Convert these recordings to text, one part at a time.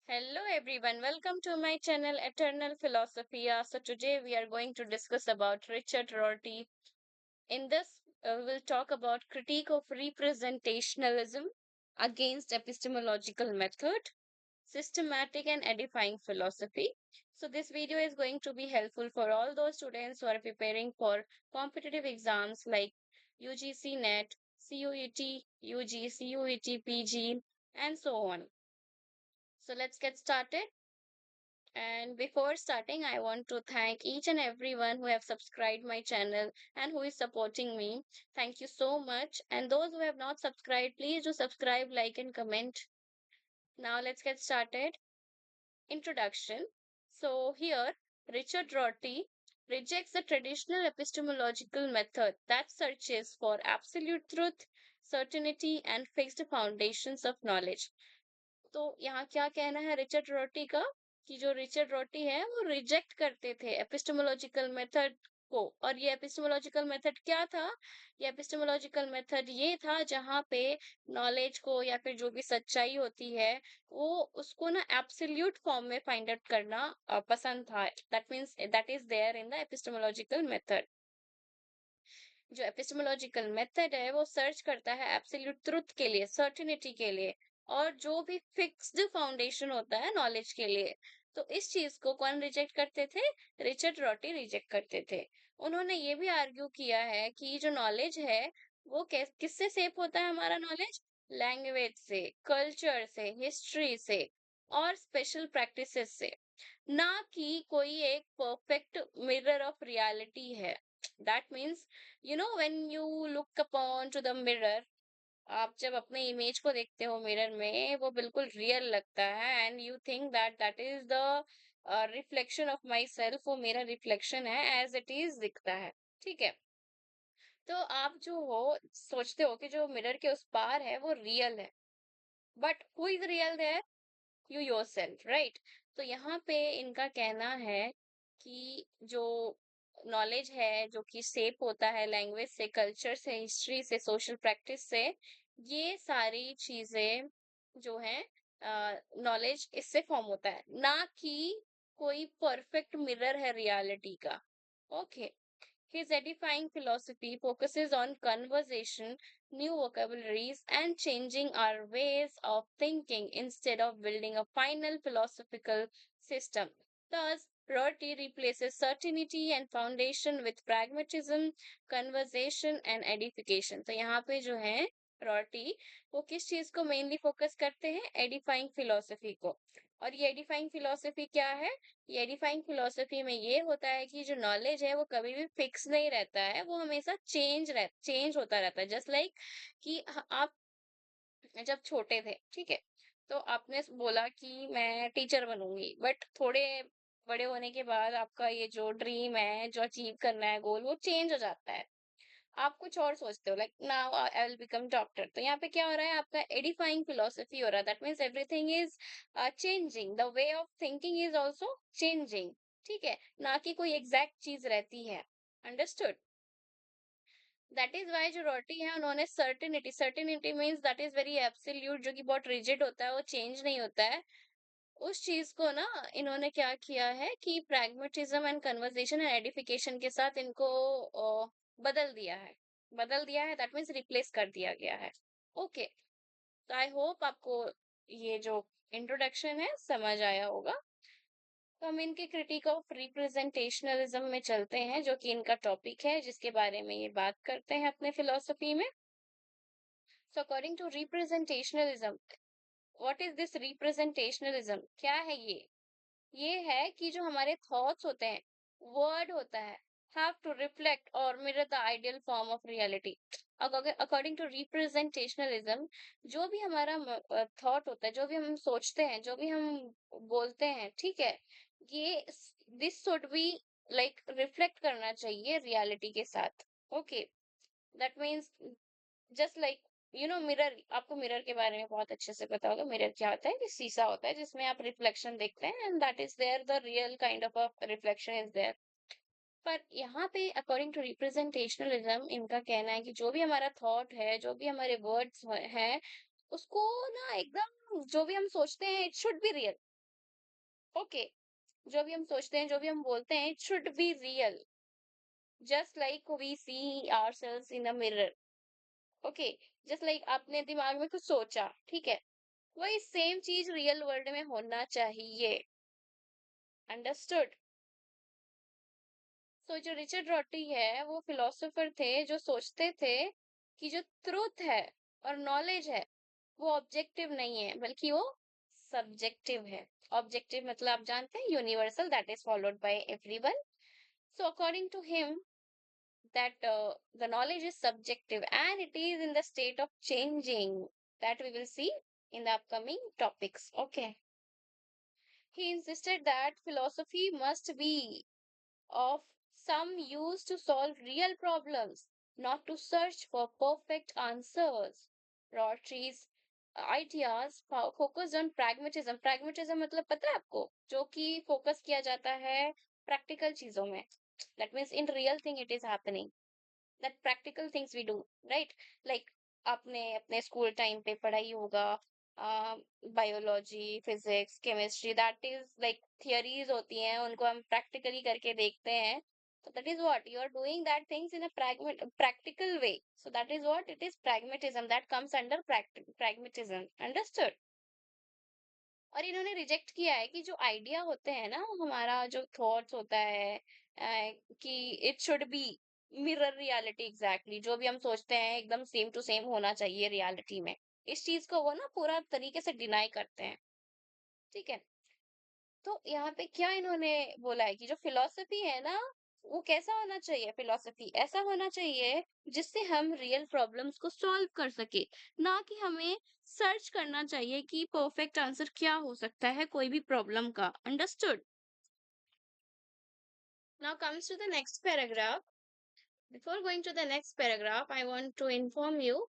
Hello everyone, welcome to my channel Eternal Philosophia. So today we are going to discuss about Richard Rorty. In this, we'll talk about critique of representationalism against epistemological method, systematic and edifying philosophy. So this video is going to be helpful for all those students who are preparing for competitive exams like UGC NET, CUET, UG, CUET, PG, and so on. So let's get started. And before starting, I want to thank each and everyone who have subscribed my channel and who is supporting me. Thank you so much. And those who have not subscribed, please do subscribe, like, and comment. Now let's get started. Introduction. So here, Richard Rorty rejects the traditional epistemological method that searches for absolute truth, certainty, and fixed foundations of knowledge. तो यहाँ क्या कहना है Richard Rorty का कि जो Richard Rorty है वो रिजेक्ट करते थे एपिस्टेमोलॉजिकल मेथड को। और ये एपिस्टेमोलॉजिकल मेथड क्या था? ये एपिस्टेमोलॉजिकल मेथड ये था जहाँ पे नॉलेज को या फिर जो भी सच्चाई होती है वो उसको ना एब्सोल्यूट फॉर्म में फाइंड आउट करना पसंद था। That means that is there in the epistemological method. जो एपिस्टेमोलॉजिकल मेथड है वो सर्च करता है एब्सोल्यूट ट्रुथ के लिए, सर्टिनिटी के लिए, और जो भी फिक्स्ड फाउंडेशन होता है नॉलेज के लिए। तो इस चीज को कौन रिजेक्ट करते थे? रिचर्ड रॉटी रिजेक्ट करते थे। उन्होंने ये भी आर्ग्यू किया है कि जो नॉलेज है वो किससे सेप होता है हमारा नॉलेज? लैंग्वेज से, कल्चर से, हिस्ट्री से और स्पेशल प्रैक्टिसेस से, ना कि कोई एक परफेक्ट मिरर ऑफ रियलिटी है। That means when you look upon two the mirror, आप जब अपने इमेज को देखते हो मिरर में वो बिल्कुल रियल लगता है and you think that that is the reflection of my self, वो मेरा रिफ्लेक्शन है एज इट इज दिखता है। ठीक है। तो आप जो हो सोचते हो कि जो मिरर के उस पार है वो रियल है, but who is real there? You yourself, right? तो यहाँ पे इनका कहना है कि जो नॉलेज है जो कि शेप होता है लैंग्वेज से, कल्चर से, हिस्ट्री से, सोशल प्रैक्टिस से, ये सारी चीजें जो है नॉलेज इससे फॉर्म होता है, ना कि कोई परफेक्ट मिरर है रियलिटी का। Okay. His edifying philosophy focuses on conversation, new vocabularies, and changing our ways of thinking instead of building a final philosophical system. Thus, Rorty replaces certainty and foundation with pragmatism, conversation, and edification. तो यहाँ पे जो है Rorty, वो किस चीज को mainly focus करते हैं? एडिफाइंग फिलोसफी को। और ये एडिफाइंग फिलोसफी क्या है? ये एडिफाइंग फिलोसफी में ये होता है कि जो नॉलेज है वो कभी भी फिक्स नहीं रहता है, वो हमेशा चेंज होता रहता है। जस्ट लाइक कि आप जब छोटे थे, ठीक है, तो आपने बोला कि मैं टीचर बनूंगी, बट थोड़े बड़े होने के बाद आपका ये जो ड्रीम है, जो अचीव करना है गोल, वो चेंज हो जाता है। आप कुछ और सोचते हो, like now I will become doctor. तो यहाँ पे क्या हो रहा है? आपका एडिफाइंग फिलोसफी हो रहा है। That means everything is changing, the way of thinking is also changing. ठीक है, ना कि कोई एग्जैक्ट चीज रहती है। अंडरस्टूड? दैट इज वाई जो रोटी है उन्होंने certainty, certainty means that is very absolute, जो कि बहुत रिजिड होता है, वो चेंज नहीं होता है। उस चीज को ना इन्होंने क्या किया है कि pragmatism and conversation and edification के साथ इनको बदल दिया है। बदल दिया है दैट मीन्स रिप्लेस कर दिया गया है। ओके। तो आई होप आपको ये जो इंट्रोडक्शन है समझ आया होगा। तो हम इनके क्रिटिक ऑफ रिप्रेजेंटेशनलिज्म में चलते हैं, जो कि इनका टॉपिक है, जिसके बारे में ये बात करते हैं अपने फिलोसफी में। So according to representationalism, what is this representationalism? क्या है ये है कि जो हमारे थॉट्स होते हैं, वर्ड होता है, हैव टू रिफ्लेक्ट और mirror the ideal form of reality. According to representationalism, जो भी हमारा थॉट होता है, जो भी हम सोचते हैं, जो भी हम बोलते हैं, ठीक है, ये this should be like reflect करना चाहिए रियलिटी के साथ। Okay. That means just like mirror, आपको मिरर के बारे में बहुत अच्छे से पता होगा। मिरर क्या होता है? कि शीशा होता है जिसमें आप रिफ्लेक्शन देखते हैं and that is there, the real kind of a reflection is there. पर यहाँ पे अकॉर्डिंग टू रिप्रेजेंटेशनलिज्म इनका कहना है कि जो भी हमारा थॉट है, जो भी हमारे वर्ड्स हैं, उसको ना एकदम जो भी हम सोचते हैं it should be real. Okay, जो भी हम सोचते हैं, जो भी हम बोलते हैं, it should be real, just like we see ourselves in a mirror. Okay, just like आपने दिमाग में कुछ सोचा, ठीक है, वही सेम चीज रियल वर्ल्ड में होना चाहिए। अंडरस्टूड? सो जो रिचर्ड रॉटी है वो फिलोसोफर थे जो सोचते थे कि जो ट्रुथ है और नॉलेज है वो ऑब्जेक्टिव नहीं है बल्कि वो सब्जेक्टिव है। ऑब्जेक्टिव मतलब आप जानते हैं universal, that is followed by everyone. So according to him that the knowledge is subjective and it is in the state of changing, that we will see in the upcoming topics. Okay, he insisted that philosophy must be of some use to solve real problems, not to search for perfect answers. Rorty's ideas focused on pragmatism. Pragmatism मतलब पता है आपको, जो कि focus किया जाता है practical चीजों में, that means in real thing it is happening, that practical things we do, right? Like आपने अपने स्कूल टाइम पे पढ़ाई होगा, biology, physics, chemistry, that is like theories होती हैं, उनको हम प्रैक्टिकली करके देखते हैं। So that is what you are doing that things in a practical way. So that is what it is pragmatism, that comes under pragmatism. Understood? और इन्होंने reject किया है कि जो आइडिया होते हैं ना, हमारा जो थॉट्स होता है, कि it should B mirror reality, exactly जो भी हम सोचते हैं एकदम सेम टू सेम होना चाहिए रियलिटी में। इस चीज को वो ना पूरा तरीके से डिनाई करते हैं। ठीक है, तो यहाँ पे क्या इन्होंने बोला है कि जो फिलॉसफी है ना, वो कैसा होना चाहिए? फिलॉसफी ऐसा होना चाहिए जिससे हम रियल प्रॉब्लम्स को सॉल्व कर सके, ना कि हमें सर्च करना चाहिए कि परफेक्ट आंसर क्या हो सकता है कोई भी प्रॉब्लम का। Understood? Now comes to the next paragraph. Before going to the next paragraph, I want to inform you,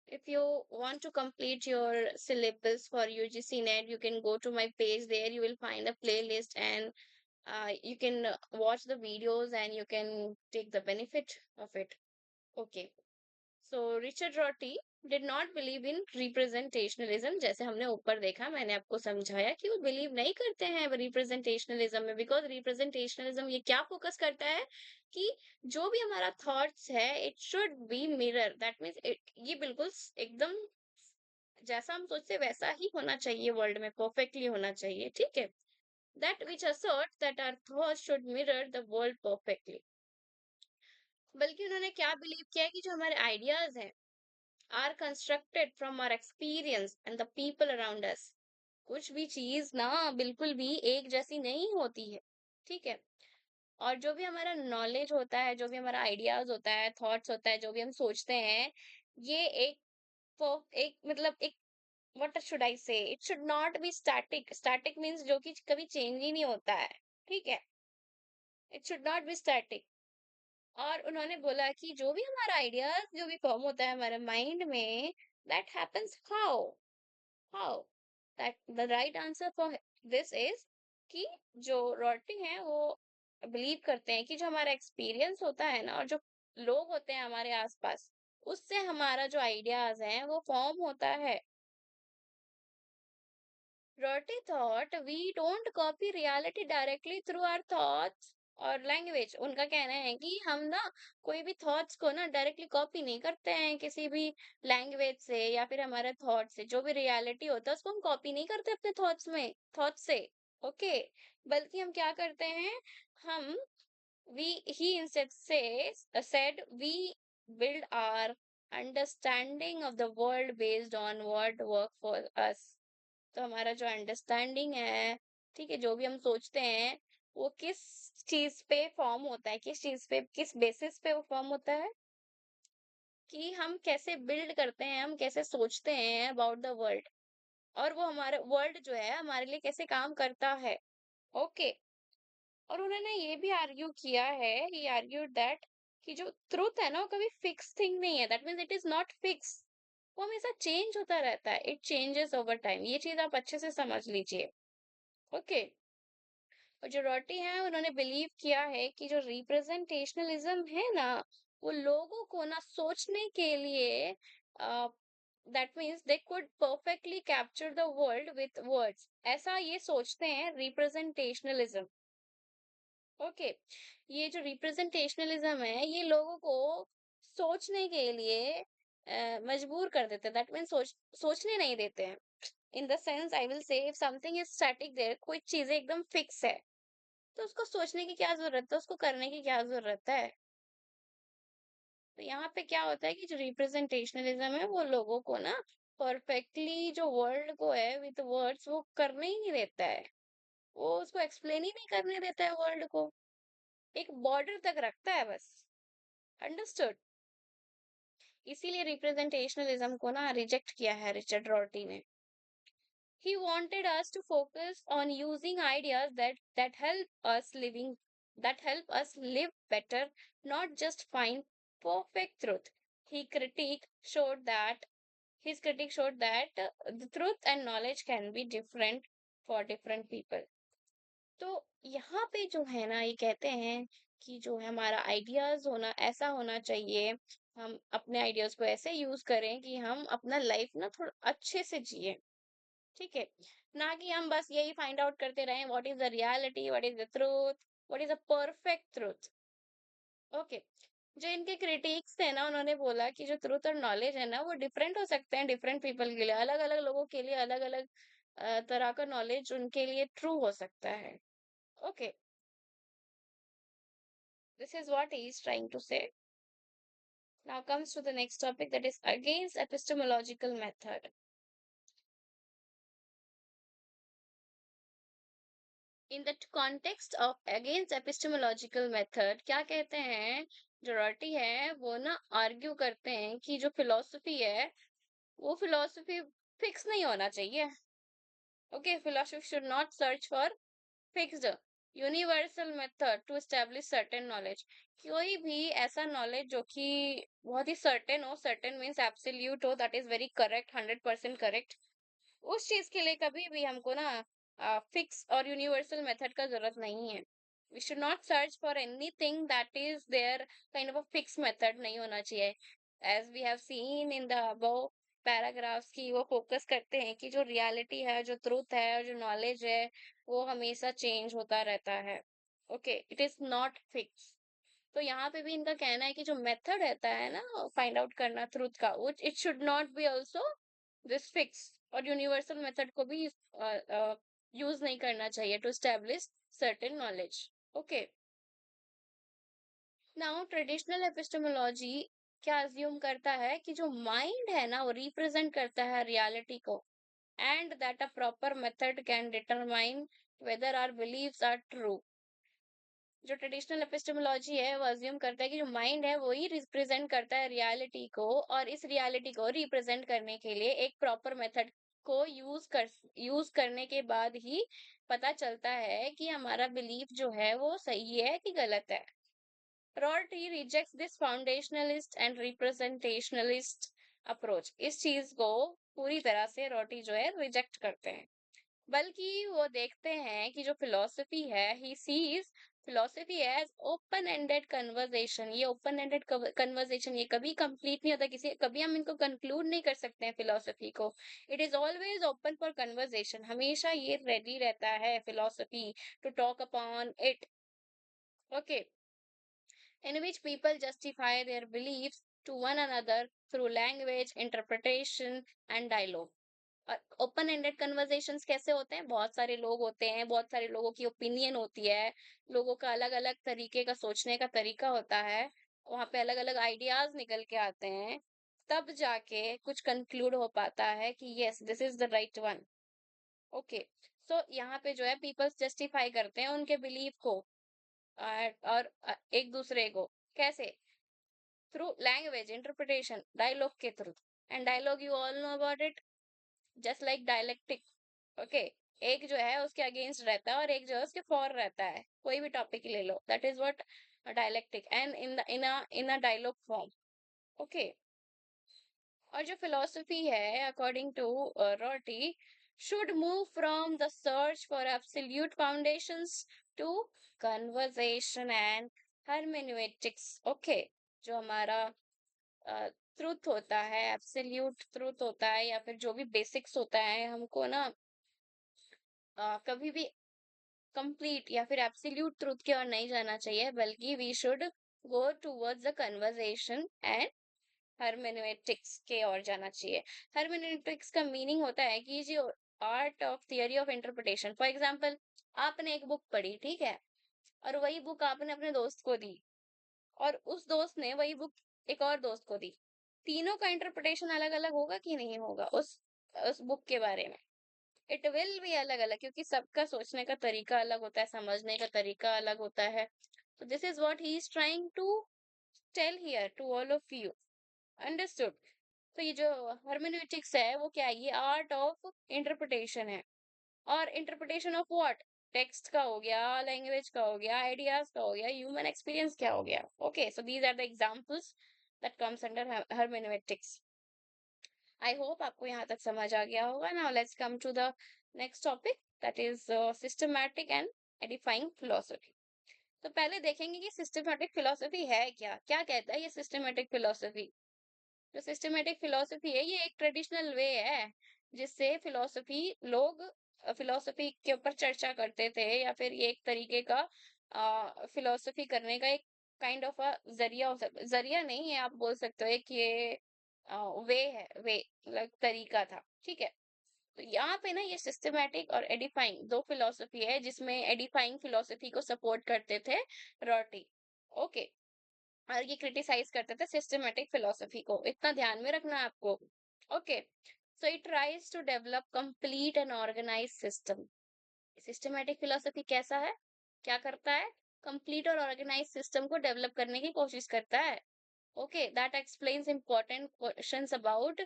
if you want to complete your syllabus for UGC NET, you can go to my page. There you will find a playlist, and you can watch the videos and you can take the benefit of it. Okay, so Richard Rorty did not believe in representationalism। जैसे हमने ऊपर देखा, मैंने आपको समझाया कि वो believe नहीं करते हैं रिप्रेजेंटेशनलिज्म में, बिकॉज रिप्रेजेंटेशनलिज्म ये क्या फोकस करता है कि जो भी हमारा थॉट्स है it should B mirror, that means ये बिल्कुल एकदम जैसा हम सोचते हैं वैसा ही होना चाहिए, वर्ल्ड में परफेक्टली होना चाहिए। ठीक है, that which asserts that our thoughts should mirror the world perfectly। बल्कि उन्होंने क्या बिलीव किया है कि जो हमारे आइडियाज हैं are constructed from our experience and the people around us. कुछ भी चीज ना बिल्कुल भी एक जैसी नहीं होती है। ठीक है, और जो भी हमारा नॉलेज होता है, जो भी हमारा आइडियाज होता है, थॉट्स होता है, जो भी हम सोचते हैं, ये एक मतलब एक, व्हाट शुड आई से, it should not B static. Static means जो कि कभी चेंज ही नहीं होता है। ठीक है, it should not B static. और उन्होंने बोला कि जो भी हमारा आइडियाज जो भी फॉर्म होता है हमारे माइंड में, that happens how that the right answer for this is कि जो रॉटी हैं वो बिलीव करते हैं कि जो हमारा एक्सपीरियंस होता है ना, और जो लोग होते हैं हमारे आसपास, उससे हमारा जो आइडियाज है वो फॉर्म होता है। Rorty thought we don't copy reality directly through our thoughts और लैंग्वेज। उनका कहना है कि हम ना कोई भी थॉट्स को ना डायरेक्टली कॉपी नहीं करते हैं किसी भी लैंग्वेज से या फिर हमारे थॉट से। जो भी रियलिटी होता है उसको हम कॉपी नहीं करते अपने थॉट्स से। ओके, बल्कि हम क्या करते हैं, हम we he instead said we build our understanding of the world based on what work for us। तो हमारा जो अंडरस्टैंडिंग है, ठीक है, जो भी हम सोचते हैं वो किस चीज पे फॉर्म होता है, किस चीज पे, किस बेसिस पे वो फॉर्म होता है, कि हम कैसे बिल्ड करते हैं, हम कैसे सोचते हैं अबाउट द वर्ल्ड, और वो हमारा वर्ल्ड जो है हमारे लिए कैसे काम करता है। ओके, और उन्होंने ये भी आर्ग्यू किया है, ही आर्ग्यूड दैट कि जो ट्रुथ है ना वो कभी फिक्स थिंग नहीं है, that means it is not fix. वो हमेशा चेंज होता रहता है, इट चेंजेस ओवर टाइम। ये चीज आप अच्छे से समझ लीजिए। ओके, और जो रॉटी है उन्होंने बिलीव किया है कि जो रिप्रेजेंटेशनलिज्म है ना, वो लोगों को ना सोचने के लिए that means they could perfectly capture the world with words, ऐसा ये सोचते हैं रिप्रेजेंटेशनलिज्म। ओके, ये जो रिप्रेजेंटेशनलिज्म है ये लोगों को सोचने के लिए मजबूर कर देते हैं। दैट मीन्स सोचने नहीं देते हैं। In the sense I will say if something is static there, कोई चीजें एकदम फिक्स है तो उसको सोचने की क्या जरूरत है, उसको करने की क्या जरूरत है। तो यहाँ पे क्या होता है कि जो रिप्रेजेंटेशनलिज्म है वो लोगों को ना परफेक्टली जो वर्ल्ड को है विद वर्ड्स वो करने ही नहीं देता है, वो उसको एक्सप्लेन ही नहीं करने देता है वर्ल्ड को, एक बॉर्डर तक रखता है बस। अंडरस्टूड। इसीलिए रिप्रेजेंटेशनलिज्म को ना रिजेक्ट किया है रिचर्ड रॉर्टी ने। He wanted us to focus on using ideas that help us live better, not just find perfect truth. He critique showed that his critique showed that the truth and knowledge can be different for different people. तो यहाँ पे जो है ना ये कहते हैं कि जो है हमारा आइडियाज होना ऐसा होना चाहिए, हम अपने आइडियाज को ऐसे यूज करें कि हम अपना लाइफ ना थोड़ा अच्छे से जिए। ठीक है, ना कि हम बस यही फाइंड आउट करते रहें what is the reality, what is the truth, what is the perfect truth. Okay, जो इनके क्रिटिक्स थे ना उन्होंने बोला कि जो ट्रूथ और नॉलेज है ना वो डिफरेंट हो सकते हैं डिफरेंट पीपल के लिए, अलग अलग लोगों के लिए अलग अलग तरह का नॉलेज उनके लिए ट्रू हो सकता है। Okay, this is what he is trying to say. Now comes to the next topic that is against epistemological method. In the context of against epistemological method क्या कहते हैं, जो रॉटी है वो ना आर्ग्यू करते हैं कि जो फिलोसफी है वो फिलोसफी फिक्स नहीं होना चाहिए। Okay, philosophy should not search for fixed universal method to establish certain knowledge. कोई भी ऐसा नॉलेज जो कि बहुत ही सर्टेन हो, सर्टेन मीन्स एब्सोल्यूट हो, that is very correct, 100% correct, उस चीज के लिए कभी भी हमको ना फिक्स और यूनिवर्सल मेथड का जरूरत नहीं है। We should not search for anything that is there kind of a fix method नहीं होना चाहिए। As we have seen in the above paragraphs की वो फोकस करते हैं कि जो रियलिटी है, जो ट्रूथ है और जो नॉलेज है वो हमेशा चेंज होता रहता है। Okay, it is not fix. तो यहाँ पे भी इनका कहना है कि जो मेथड रहता है ना फाइंड आउट करना ट्रूथ का, वो it should not be also this fix, और यूनिवर्सल मेथड को भी यूज नहीं करना चाहिए to establish certain knowledge. Okay, now traditional epistemology क्या अज्यूम करता है कि जो माइंड है ना वो रिप्रेजेंट करता है रियलिटी को, and that a proper method can determine whether our beliefs are true. जो ट्रेडिशनल एपिस्टेमोलॉजी है वो अज्यूम करता है कि जो माइंड है वो ही रिप्रेजेंट करता है रियलिटी को, और इस रियलिटी को रिप्रेजेंट करने के लिए एक प्रॉपर मेथड को यूज करने के बाद ही पता चलता है कि हमारा बिलीफ जो है वो सही है कि गलत है। रॉर्टी रिजेक्ट्स दिस फाउंडेशनलिस्ट एंड रिप्रेजेंटेशनलिस्ट अप्रोच। इस चीज को पूरी तरह से रॉटी जो है रिजेक्ट करते हैं, बल्कि वो देखते हैं कि जो फिलॉसफी है, he sees philosophy as open ended conversation. ये ओपन एंडेड कन्वर्सेशन ये कभी कंप्लीट नहीं होता, किसी कभी हम इनको कंक्लूड नहीं कर सकते हैं फिलॉसफी को। It is always open for conversation, हमेशा ये रेडी रहता है philosophy to talk upon it. Okay, in which people justify their beliefs to one another through language, interpretation and dialogue. और ओपन एंडेड कन्वर्सेशंस कैसे होते हैं, बहुत सारे लोग होते हैं, बहुत सारे लोगों की ओपिनियन होती है, लोगों का अलग अलग तरीके का सोचने का तरीका होता है, वहां पे अलग अलग आइडियाज निकल के आते हैं, तब जाके कुछ कंक्लूड हो पाता है कि yes this is the right one. Okay, so यहाँ पे जो है पीपल्स जस्टिफाई करते हैं उनके बिलीफ को और एक दूसरे को कैसे, थ्रू लैंग्वेज, इंटरप्रिटेशन, डायलॉग के थ्रू। And dialogue you all know about it, just like dialectic. Okay, एक जो है उसके अगेंस्ट रहता है और एक जो है उसके फॉर रहता है, कोई भी टॉपिक ले लो, that is what dialectic and in a dialogue form. Okay, और जो फिलोसफी है according to Rorty should move from the search for absolute foundations to conversation and hermeneutics। Okay, जो हमारा ट्रुथ होता है, एब्सोल्यूट ट्रुथ होता है, या फिर जो भी बेसिक्स होता है, हमको ना कभी भी कंप्लीट या फिर एब्सोल्यूट ट्रुथ की ओर नहीं जाना चाहिए, बल्कि we should go towards the conversation and hermeneutics के ओर जाना चाहिए। हर्मेनेutiक्स का मीनिंग होता है कि जो art of theory of interpretation. For example, आपने एक बुक पढ़ी, ठीक है, और वही बुक आपने अपने दोस्त को दी, और उस दोस्त ने वही बुक एक और दोस्त को दी। तीनों का इंटरप्रिटेशन अलग अलग होगा कि नहीं होगा उस बुक के बारे में? इट विल बी अलग अलग, क्योंकि सबका सोचने का तरीका अलग होता है, समझने का तरीका अलग होता है। तो this is what he is trying to tell here to all of you. Understood? तो ये जो हर्मेन्यूटिक्स है वो क्या है? ये आर्ट ऑफ इंटरप्रिटेशन है। और इंटरप्रिटेशन ऑफ व्हाट? टेक्स्ट का हो गया, लैंग्वेज का हो गया, आइडियाज का हो गया, ह्यूमन एक्सपीरियंस क्या हो गया। Okay, so these are the examples that comes under hermeneutics. I hope आपको यहाँ तक समझ आ गया होगा। Now let's come to the next topic, that is systematic and edifying philosophy. तो पहले देखेंगे कि सिस्टमैटिक फिलोसफी है क्या। क्या कहता है ये सिस्टमैटिक फिलोसफी? जो सिस्टमैटिक फिलोसफी है ये एक ट्रेडिशनल वे है जिससे फिलोसफी के ऊपर चर्चा करते थे, या फिर ये एक तरीके का फिलोसफी करने का एक काइंड ऑफ अ जरिया हो सकता। जरिया नहीं है, आप बोल सकते हो कि ये वे है, वे मतलब तरीका था, ठीक है। तो यहाँ पे ना ये सिस्टमैटिक और एडिफाइंग दो फिलोसफी है, जिसमें एडिफाइंग फिलोसफी को सपोर्ट करते थे रॉटी, ओके, और ये क्रिटिसाइज करते थे सिस्टमैटिक फिलोसफी को। इतना ध्यान में रखना है आपको। Okay, so it tries to develop complete and organize system. Systematic philosophy कैसा है, क्या करता है? कंप्लीट और ऑर्गेनाइज सिस्टम को डेवलप करने की कोशिश करता है। Okay, that explains important questions about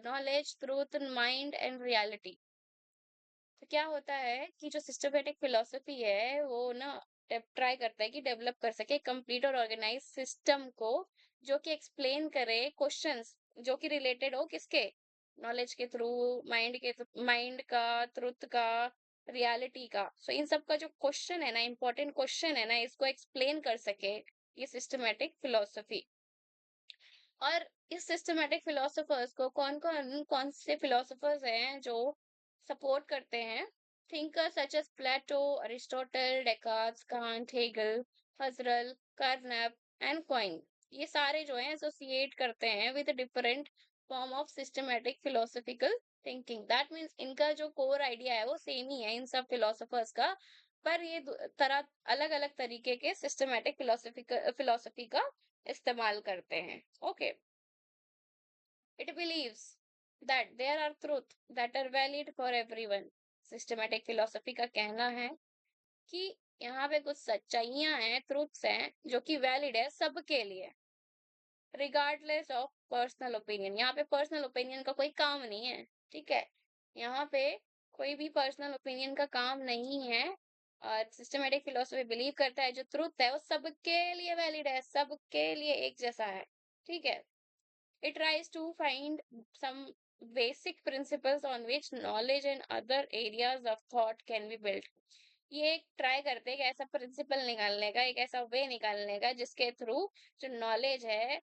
knowledge, truth, mind and reality। तो क्या होता है कि जो सिस्टमैटिक फिलोसफी है वो ना ट्राई करता है कि डेवलप कर सके कंप्लीट और ऑर्गेनाइज सिस्टम को, जो कि एक्सप्लेन करे क्वेश्चंस जो कि रिलेटेड हो किसके? नॉलेज के थ्रू, माइंड का, ट्रुथ का, रियलिटी का। सो इन सब का जो क्वेश्चन है ना, इंपॉर्टेंट क्वेश्चन है ना, इसको एक्सप्लेन कर सके ये सिस्टमैटिक फिलोसफी। और इस सिस्टमैटिक फिलोसोफर्स को कौन कौन कौन से फिलोसोफर्स हैं जो सपोर्ट करते हैं? Thinkers such as Plato, Aristotle, Descartes, Kant, Hegel, Husserl, Carnap and Quine. ये सारे जो हैं एसोसिएट करते हैं with different form of systematic philosophical thinking. That means इनका जो कोर आइडिया है वो सेम ही है इन सब फिलोसोफर्स का, पर ये तरह अलग अलग तरीके के सिस्टमैटिक फिलोसफी का इस्तेमाल करते हैं। Okay, it believes that there are truth that are valid for everyone। Systematic philosophy का कहना है कि यहाँ पे कुछ सच्चाइयां हैं, ट्रुथ्स हैं, जो कि वैलिड है सबके लिए, रिगार्डलेस ऑफ पर्सनल ओपिनियन। यहाँ पे पर्सनल ओपिनियन का कोई काम नहीं है, ठीक है। यहाँ पे कोई भी पर्सनल ओपिनियन का काम नहीं है। और सिस्टमैटिक फिलोसफी बिलीव करता है जो ट्रुथ है वो सबके लिए वैलिड है, सबके लिए एक जैसा है, ठीक है। It tries to find some basic principles on which knowledge and other areas of thought can be built। ये एक ट्राई करते हैं कि ऐसा प्रिंसिपल निकालने का, एक ऐसा वे निकालने का जिसके थ्रू जो नॉलेज है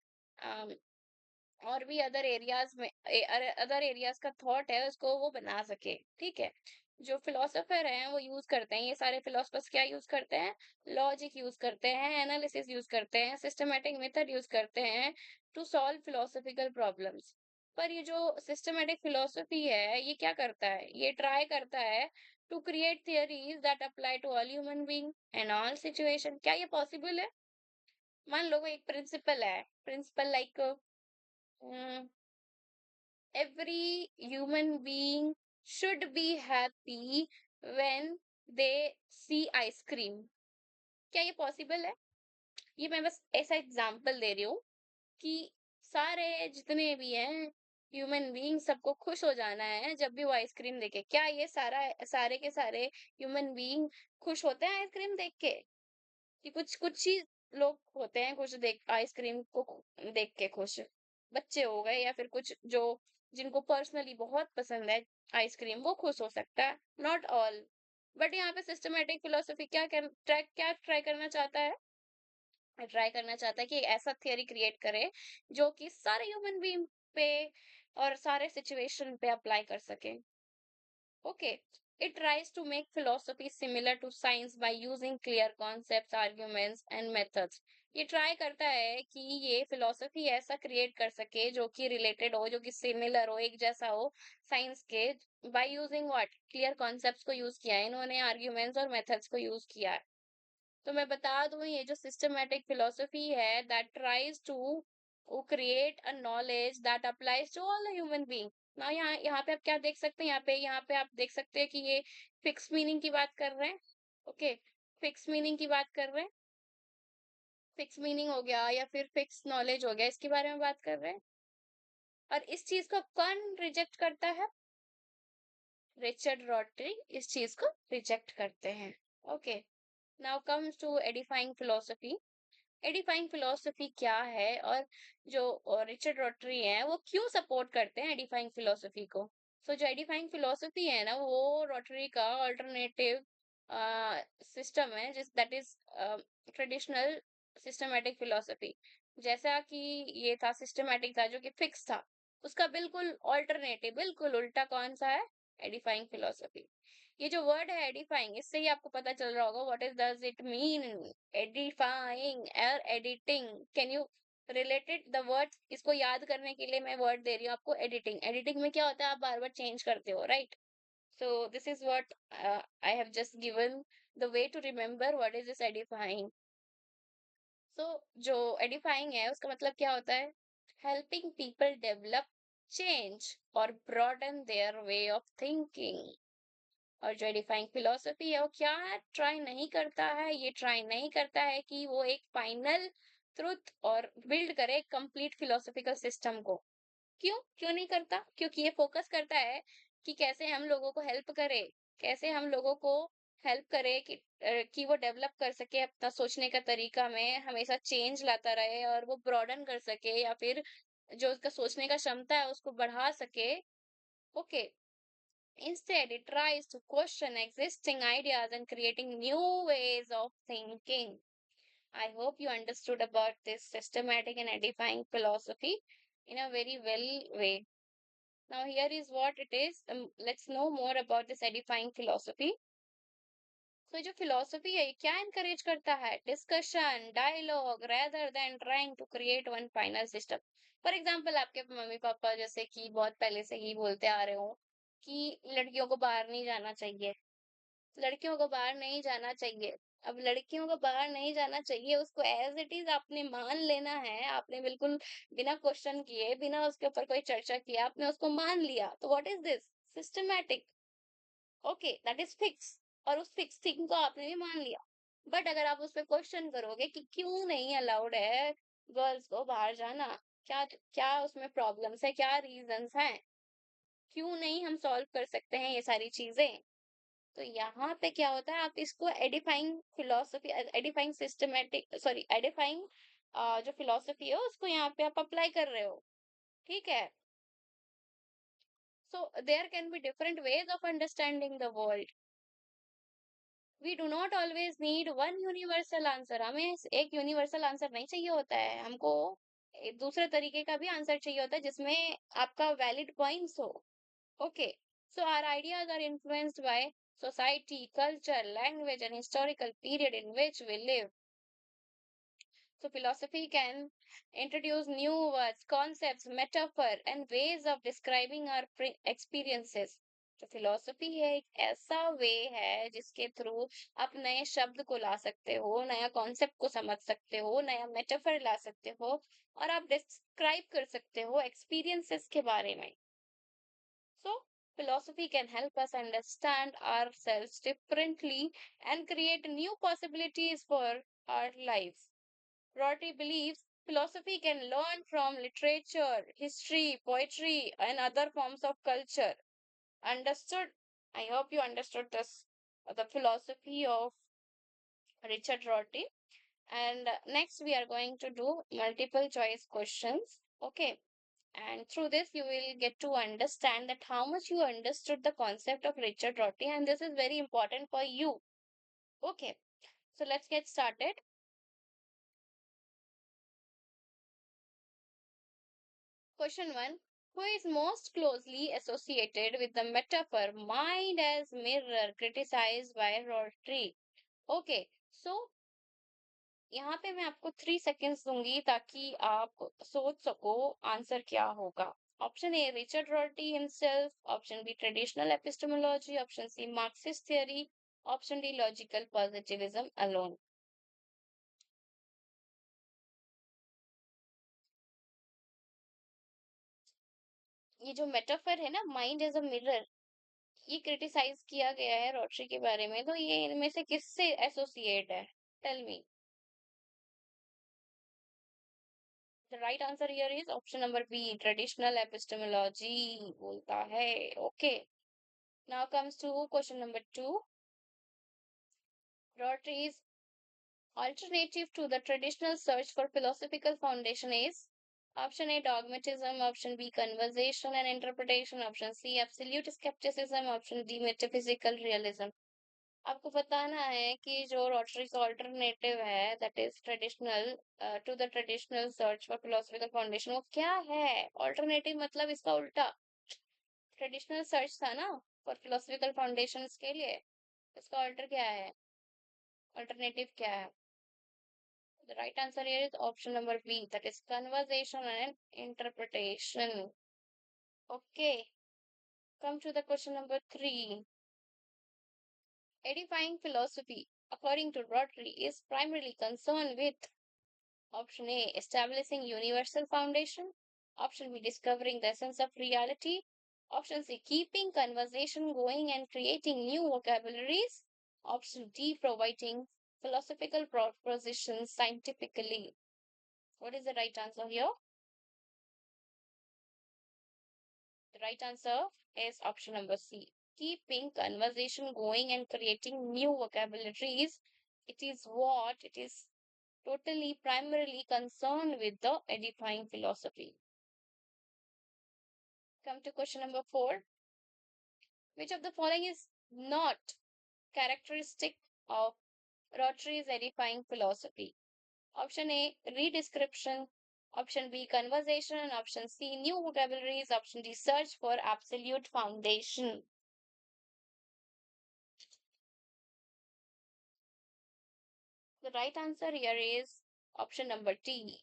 और भी अदर एरियाज का थॉट है उसको वो बना सके, ठीक है। जो फिलोसोफर हैं वो यूज करते हैं, ये सारे फिलोसफर्स क्या यूज करते हैं? लॉजिक यूज करते हैं, एनालिसिस यूज करते हैं, सिस्टमैटिक मेथड यूज करते हैं टू सॉल्व फिलोसफिकल प्रॉब्लम्स। पर ये जो सिस्टमैटिक फिलोसफी है ये क्या करता है? ये ट्राई करता है to create theories that apply to all human being and all situation. क्या ये पॉसिबल है? मान लो एक प्रिंसिपल है, principle like every human being should be happy when they see ice cream। क्या ये पॉसिबल है? ये मैं बस ऐसा एग्जांपल दे रही हूँ कि सारे जितने भी हैं ह्यूमन बीइंग, सबको खुश हो जाना है जब भी वो आइसक्रीम देखे। क्या ये सारे के सारे ह्यूमन बीइंग खुश होते हैं आइसक्रीम देख के? कि कुछ कुछ ही लोग होते हैं खुश देख आइसक्रीम को देख के खुश, बच्चे हो गए या फिर कुछ जो जिनको पर्सनली बहुत पसंद है आइसक्रीम, वो खुश हो सकता है, नॉट ऑल। बट यहाँ पे सिस्टमैटिक फिलोसफी क्या ट्राई करना चाहता है? ट्राई करना चाहता है कि एक ऐसा थियरी क्रिएट करे जो कि सारे ह्यूमन बीइंग पे और सारे सिचुएशन पे अप्लाई कर सके. Okay, it tries to make philosophy similar to science by using clear concepts, arguments and methods. ये ट्राई करता है कि ये फिलोसफी ऐसा क्रिएट कर सके जो कि रिलेटेड हो, जो कि सिमिलर हो, एक जैसा हो साइंस के, by using what, clear concepts को यूज किया है इन्होंने, आर्ग्यूमेंट्स और मेथड्स को यूज किया है. तो मैं बता दूं, ये जो सिस्टमैटिक फिलोसफी है that tries to create a knowledge that applies to all the human being. ना यहाँ यहाँ पे आप क्या देख सकते हैं, यहाँ पे आप देख सकते हैं कि ये फिक्स मीनिंग की बात कर रहे हैं. ओके, फिक्स मीनिंग की बात कर रहे हैं. फिक्स मीनिंग हो गया या फिर फिक्स नॉलेज हो गया, इसके बारे में बात कर रहे हैं. और इस चीज को कौन रिजेक्ट करता है? रिचर्ड रॉटरी इस चीज को रिजेक्ट करते हैं. Okay, now comes to edifying philosophy. Edifying philosophy क्या है, और जो रिचर्ड रॉटरी हैं वो क्यों सपोर्ट करते हैं एडिफाइंग फिलोसफी को? सो जो एडिफाइंग फिलोसफी है ना, वो रॉटरी का अल्टरनेटिव सिस्टम है, जिस that is traditional systematic philosophy. जैसा कि ये था सिस्टमैटिक था जो कि फिक्स था, उसका बिल्कुल ऑल्टरनेटिव, बिल्कुल उल्टा कौन सा है? एडिफाइंग फिलोसफी. ये जो वर्ड है एडिफाइंग, इससे ही आपको पता चल रहा होगा what is does it mean. Edifying और editing, can you related the word? इसको याद करने के लिए मैं वर्ड दे रही हूँ आपको. एडिटिंग, एडिटिंग में क्या होता है, आप बार बार चेंज करते हो, right? So this is what I have just given the way to remember what is this edifying. So जो एडिफाइंग है उसका मतलब क्या होता है? हेल्पिंग पीपल डेवलप, चेंज और broaden their way of thinking. और जो एडिफाइंग फिलोसफी है वो क्या ट्राई नहीं करता है, ये ट्राई नहीं करता है कि वो एक फाइनल ट्रुथ और बिल्ड करे कंप्लीट फिलोसफिकल सिस्टम को. क्यों क्यों नहीं करता? क्योंकि ये फोकस करता है कि कैसे हम लोगों को हेल्प करे, कैसे हम लोगों को हेल्प करे कि वो डेवलप कर सके अपना सोचने का तरीका में, हमेशा चेंज लाता रहे और वो ब्रॉडन कर सके, या फिर जो उसका सोचने का क्षमता है उसको बढ़ा सके. Okay, instead it tries to question existing ideas and creating new ways of thinking. I hope you understood about this systematic and edifying philosophy in a very well way. Now, here is what it is. Let's know more about this edifying philosophy. So, जो philosophy है ये क्या encourage करता है? Discussion, dialogue, rather than trying to create one final system. For example, आपके mummy papa जैसे कि बहुत पहले से ही बोलते आ रहे हो कि लड़कियों को बाहर नहीं जाना चाहिए, लड़कियों को बाहर नहीं जाना चाहिए. अब लड़कियों को बाहर नहीं जाना चाहिए, उसको एज इट इज आपने मान लेना है. आपने बिल्कुल बिना क्वेश्चन किए, बिना उसके ऊपर कोई चर्चा किए आपने उसको मान लिया. तो what is this? Systematic. Okay, that is fix. और उस फिक्स थिंग को आपने भी मान लिया. बट अगर आप उस पर क्वेश्चन करोगे कि क्यों नहीं अलाउड है गर्ल्स को बाहर जाना, क्या क्या उसमें प्रॉब्लम्स है, क्या रीजंस हैं, क्यों नहीं हम सॉल्व कर सकते हैं ये सारी चीजें, तो यहाँ पे क्या होता है, आप इसको एडिफाइंग फिलोसफी, एडिफाइंग सिस्टमेटिक, सॉरी एडिफाइंग जो फिलोसफी है उसको यहाँ पे आप अप्लाई कर रहे हो. ठीक है. So there can be different ways of understanding the world. We do not always need one universal answer. हमें एक यूनिवर्सल आंसर नहीं चाहिए होता है, हमको एक दूसरे तरीके का भी आंसर चाहिए होता है जिसमें आपका वैलिड पॉइंट्स हो. Okay, so our ideas are influenced by society, culture, language, and historical period in which we live. So philosophy can introduce new words, concepts, metaphor, and ways of describing our experiences. तो philosophy है एक ऐसा वे है जिसके through आप नए शब्द को ला सकते हो, नया कॉन्सेप्ट को समझ सकते हो, नया मेटाफर ला सकते हो, और आप डिस्क्राइब कर सकते हो एक्सपीरियंसेस के बारे में. So, philosophy can help us understand ourselves differently and create new possibilities for our lives. Rorty believes philosophy can learn from literature, history, poetry, and other forms of culture. Understood? I hope you understood this, the philosophy of Richard Rorty. And next, we are going to do multiple choice questions. Okay, and through this you will get to understand that how much you understood the concept of Richard Rorty, and this is very important for you. Okay, so let's get started. Question 1. Who is most closely associated with the metaphor mind as mirror criticized by Rorty? Okay, so यहाँ पे मैं आपको 3 seconds दूंगी ताकि आप सोच सको answer क्या होगा. Option A Richard Rorty himself, option B traditional epistemology, option C Marxist theory, option D logical positivism alone. ये जो मेटाफर है ना माइंड एज अ मिरर, ये क्रिटिसाइज किया गया है रोटरी के बारे में, तो ये इनमें से किससे एसोसिएट है? Tell me. The right answer here is option number B traditional epistemology बोलता है. Okay, now comes to question number 2. Rorty's alternative to the traditional search for philosophical foundation is option A dogmatism, option B conversation and interpretation, option C absolute skepticism, option D metaphysical realism. आपको बताना है कि जो rotary का alternative है that is traditional to the traditional search for philosophical foundation, वो क्या है? ऑल्टरनेटिव मतलब इसका उल्टा. ट्रेडिशनल सर्च था ना फॉर फिलोसफिकल फाउंडेशंस के लिए, इसका ऑल्टर क्या है? ऑल्टरनेटिव क्या है? The right answer here is option number B, that is conversation and interpretation. Okay, come to the question number 3. Edifying philosophy, according to Rotary, is primarily concerned with option A, establishing universal foundation, option B, discovering the essence of reality, option C, keeping conversation going and creating new vocabularies, option D, providing philosophical propositions scientifically. What is the right answer here? The right answer is option number C. Keeping conversation going and creating new vocabularies. It is what it is totally primarily concerned with the edifying philosophy. Come to question number 4. Which of the following is not characteristic of Rotary's edifying philosophy? Option A, redescription. Option B, conversation. Option C, new vocabularies. Option D, search for absolute foundation. The right answer here is option number D,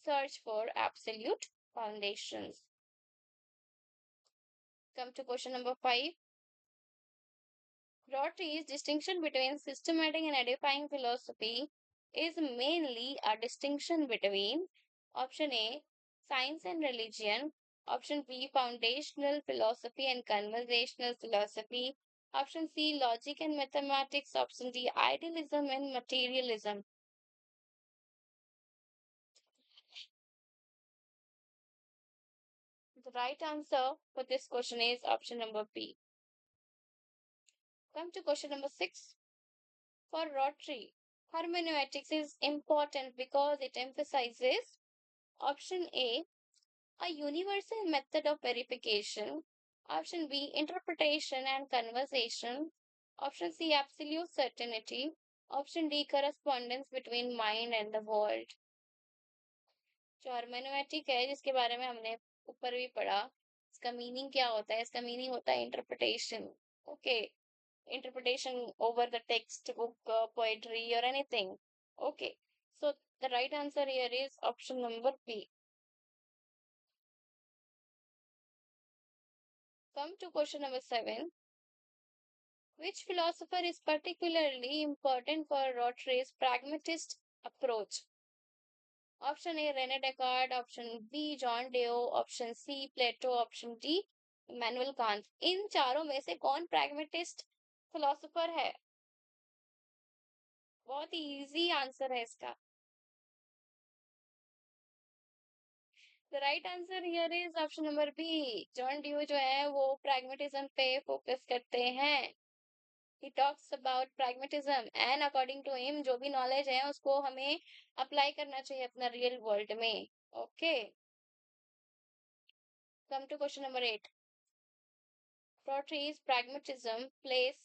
search for absolute foundations. Come to question number 5. Rotary's distinction between systematic and edifying philosophy is mainly a distinction between option A, science and religion, option B, foundational philosophy and conversational philosophy, option C, logic and mathematics, option D, idealism and materialism. The right answer for this question is option number B. Come to question number 6. For Rotary, hermeneutics is important because it emphasizes option A, a universal method of verification, option B, interpretation and conversation, option C, absolute certainty, option D, correspondence between mind and the world. जो हर्मेनोमेटिक है जिसके बारे में हमने ऊपर भी पढ़ा, इसका मीनिंग क्या होता है? इसका मीनिंग होता है interpretation. Okay, interpretation over the textbook, poetry, or anything. Okay, so the right answer here is option number B. Come to question number 7. Which philosopher is particularly important for Rotary's pragmatist approach? Option A, René Descartes, option B, John Dewey, option C, Plato, option D, Immanuel Kant. इन चारों में से कौन pragmatist philosopher है? बहुत easy answer है इसका. The right answer here is option number B. John due जो है वो pragmatism पे फोकस करते हैं. He talks about pragmatism and according to him जो भी नॉलेज है उसको हमें अप्लाई करना चाहिए अपना रियल वर्ल्ड में. Okay. Come to question number 8. Rotry's pragmatism place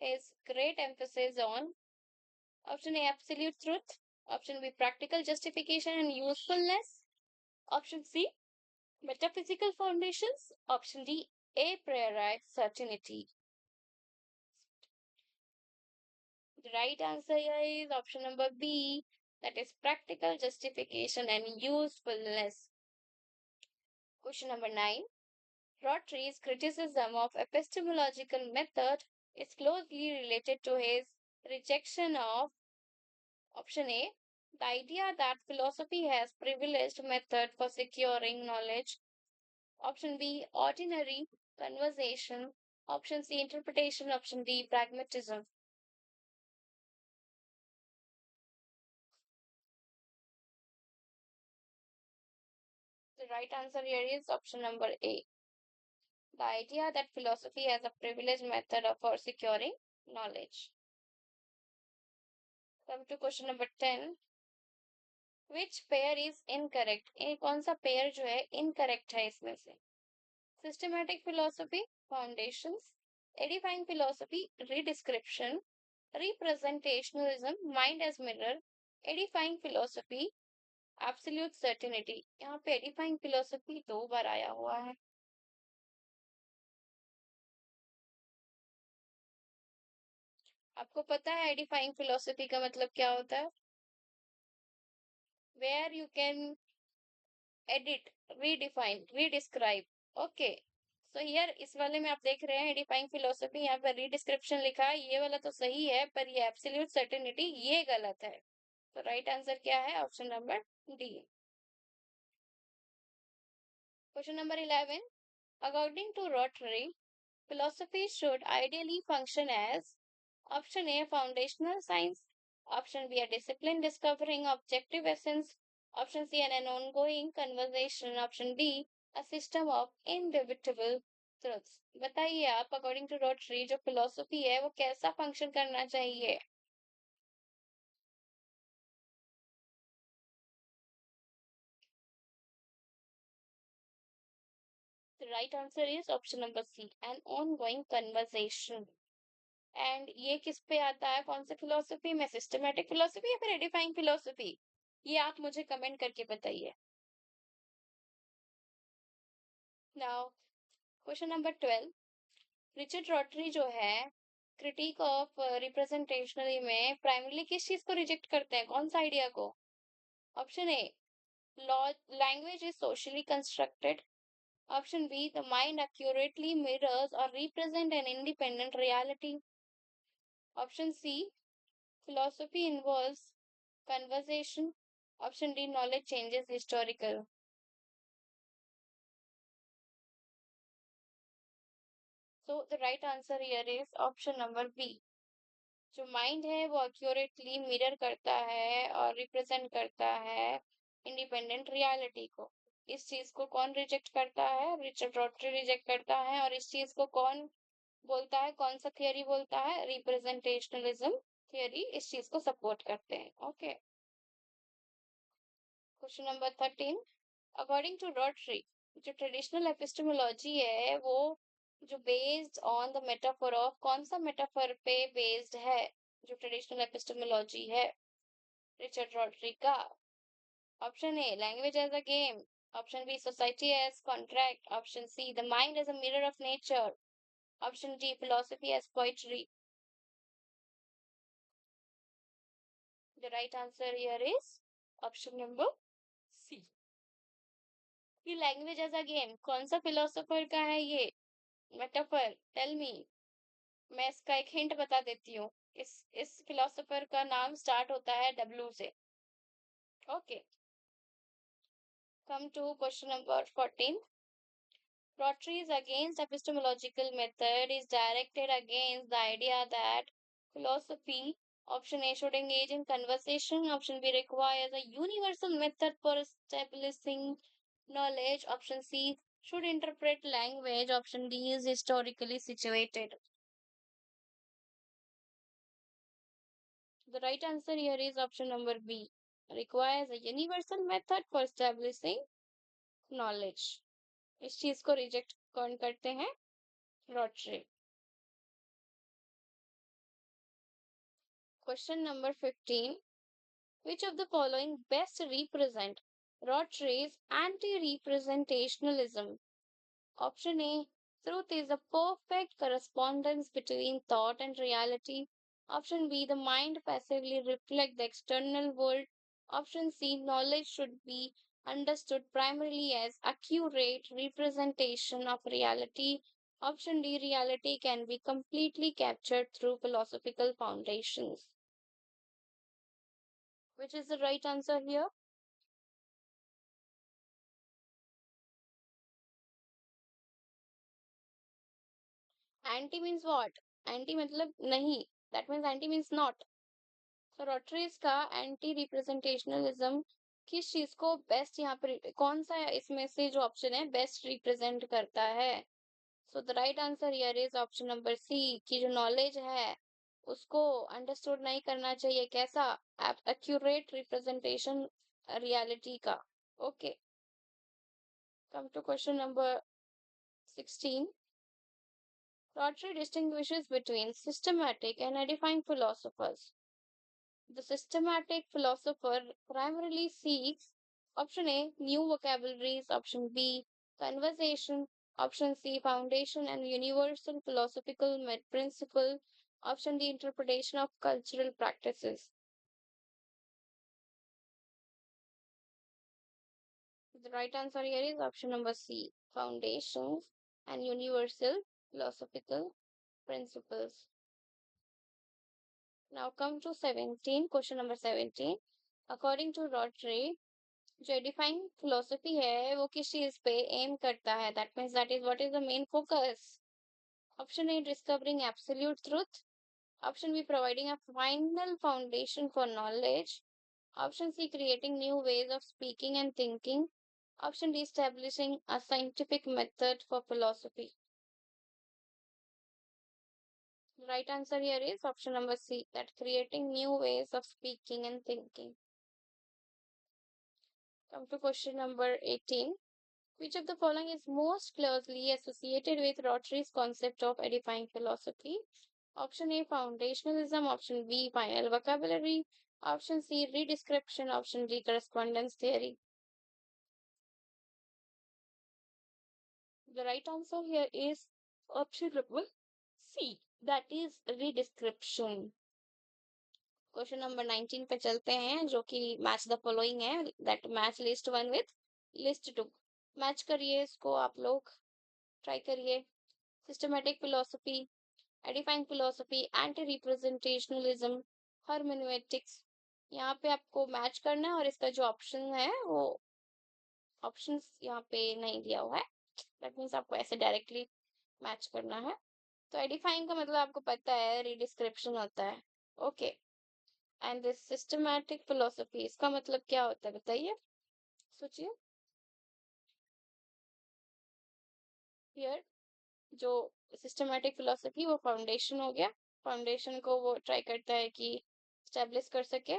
his great emphasis on option A, absolute truth, option B, practical justification and usefulness, option C, Metaphysical foundations. Option D, a priori certainty. The right answer here is option number B, that is practical justification and usefulness. Question number 9. Rotary's criticism of epistemological method is closely related to his rejection of option A, the idea that philosophy has privileged method for securing knowledge. Option B, ordinary conversation. Option C, interpretation. Option D, pragmatism. The right answer here is option number A. The idea that philosophy has a privileged method for securing knowledge. Come to question number 10. Which pair is incorrect? कौन सा pair जो है incorrect है इसमें से? Systematic philosophy, foundations. Edifying philosophy, redescription. Representationalism, mind as mirror. Edifying philosophy, absolute certainty. यहाँ पे edifying philosophy 2 बार आया हुआ है. आपको पता है edifying philosophy का मतलब क्या होता है? Where you can edit, redefine, redescribe. Okay. So here इस वाले में आप देख रहे हैं edifying philosophy, यहाँ पर redescription लिखा है. ये वाला तो सही है, पर ये absolute certainty ये गलत है. तो राइट आंसर क्या है? Option number D. Question number 11. According to Rotary, philosophy should ideally function as option A, foundational science. Option B, a discipline discovering objective essence. Option C, an ongoing conversation. Option D, a system of indubitable truths. बताइए आप according to Rotary जो philosophy है वो कैसा function करना चाहिए? The right answer is option number C, an ongoing conversation. And ये किस पे आता है? कौन से फिलोसफी में? सिस्टमैटिक फिलोसफी या फिर एडिफाइंग फिलोसफी? ये आप मुझे कमेंट करके बताइए. Now question number 12. Richard Rotary जो है क्रिटिक ऑफ रिप्रेजेंटेशनली में प्राइमरीली किस चीज को रिजेक्ट करते हैं? कौन सा आइडिया को? Option A, language is socially constructed. Option B, the mind accurately mirrors और represent an independent reality. Option C, philosophy involves conversation. Option D, knowledge changes historical. So the right answer here is option number B. जो mind है वो accurately mirror करता है और represent करता है independent reality को. इस चीज को कौन रिजेक्ट करता है? रिचर्ड रॉटरी रिजेक्ट करता है. और इस चीज को कौन बोलता है? कौन सा थियरी बोलता है? रिप्रेजेंटेशनलिज्म थियरी इस चीज को सपोर्ट करते हैं. Okay. Question number 13. According to Rorty जो ट्रेडिशनल एपिस्टेमोलॉजी है वो जो based on the metaphor of, कौन सा मेटाफर पे बेस्ड है जो ट्रेडिशनल एपिस्टेमोलॉजी है रिचर्ड रॉटरी का? Option A, language as a game. Option B, society as contract. Option C, the mind as a mirror of nature. Option D, philosophy as poetry. The right answer here is option number C. ये language as a game कौन सा philosopher का है ये metaphor? Tell me. मैं इसका एक hint बता देती हूँ. इस फिलोसोफर का नाम स्टार्ट होता है डब्ल्यू से. Okay. Come to question number 14. Rotary's against epistemological method is directed against the idea that philosophy, option A, should engage in conversation. Option B, requires a universal method for establishing knowledge. Option C, should interpret language. Option D is historically situated. The right answer here is option number B. Requires a universal method for establishing knowledge. इस चीज को reject कौन करते हैं? Rotary. Question number 15. Which of the following best represent Rotry's anti-representationalism. Option A, truth is a perfect correspondence between thought and reality. Option B, the mind passively reflects the external world. Option C, knowledge should be understood primarily as accurate representation of reality. Option D, reality can be completely captured through philosophical foundations. Which is the right answer here? Anti means what? Anti मतलब नहीं. That means anti means not. So Rotaries का anti रिप्रेजेंटेशनलिज्म किस चीज को best यहाँ पर कौन सा इसमें से जो ऑप्शन है बेस्ट रिप्रेजेंट करता है? So the right answer here is option number C की जो नॉलेज है उसको अंडरस्टूड नहीं करना चाहिए कैसा एक्यूरेट रिप्रेजेंटेशन रियलिटी का. Okay, come to question number 16. Rotary distinguishes between systematic and edifying philosophers. The systematic philosopher primarily seeks option A, new vocabularies, option B, conversation, option C, foundation and universal philosophical principle, option D, interpretation of cultural practices. The right answer here is option number C, foundations and universal philosophical principles. Now come to 17, question number 17. According to Rotary, जो defining philosophy है वो किस चीज पे aim करता है? That means that is what is the main focus? Option A, discovering absolute truth. Option B, providing a final foundation for knowledge. Option C, creating new ways of speaking and thinking. Option D, establishing a scientific method for philosophy. Right answer here is option number C, that creating new ways of speaking and thinking. Come to question number 18. Which of the following is most closely associated with Rotary's concept of edifying philosophy? Option A, foundationalism. Option B, final vocabulary. Option C, redescription. Option D, correspondence theory. The right answer here is option number C, that is redescription. Question number 19 पे चलते हैं जो कि match the following है. That match list one with list two. Match करिए इसको आप लोग, ट्राई करिए. Systematic philosophy, edifying philosophy, anti representationalism, hermeneutics. यहाँ पे आपको मैच करना है और इसका जो ऑप्शन है वो ऑप्शंस यहाँ पे नहीं दिया हुआ है. दैट मीन्स आपको ऐसे डायरेक्टली मैच करना है. तो एडिफाइंग का मतलब आपको पता है रिडिस्क्रिप्शन होता है. Okay, and this systematic philosophy इसका मतलब क्या होता है बताइए, सोचिए. हियर जो सिस्टमैटिक फिलोसफी वो फाउंडेशन हो गया. फाउंडेशन को वो ट्राई करता है कि स्टेब्लिश कर सके.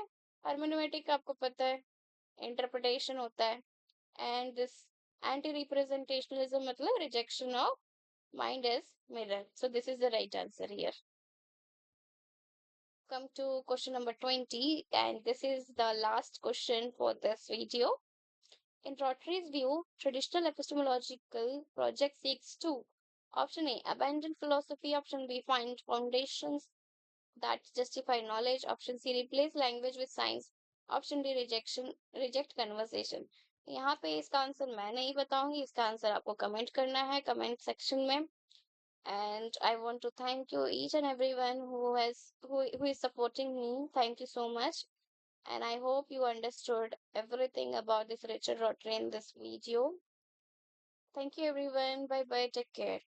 हर्मेनेटिक आपको पता है इंटरप्रिटेशन होता है. एंड दिस एंटी रिप्रेजेंटेशनलिज्म मतलब rejection of mind as mirror. So this is the right answer here. Come to question number 20, and this is the last question for this video. In Rotary's view, traditional epistemological project seeks to option A, abandon philosophy. Option B, find foundations that justify knowledge. Option C, replace language with science. Option D, reject conversation. यहाँ पे इसका answer मैं नहीं बताऊंगी, इसका answer आपको comment करना है कमेंट सेक्शन में. And I want to thank you each and everyone who is supporting me. Thank you so much. And I hope you understood everything about this Richard Rotary in this video. Thank you everyone. Bye bye. Take care.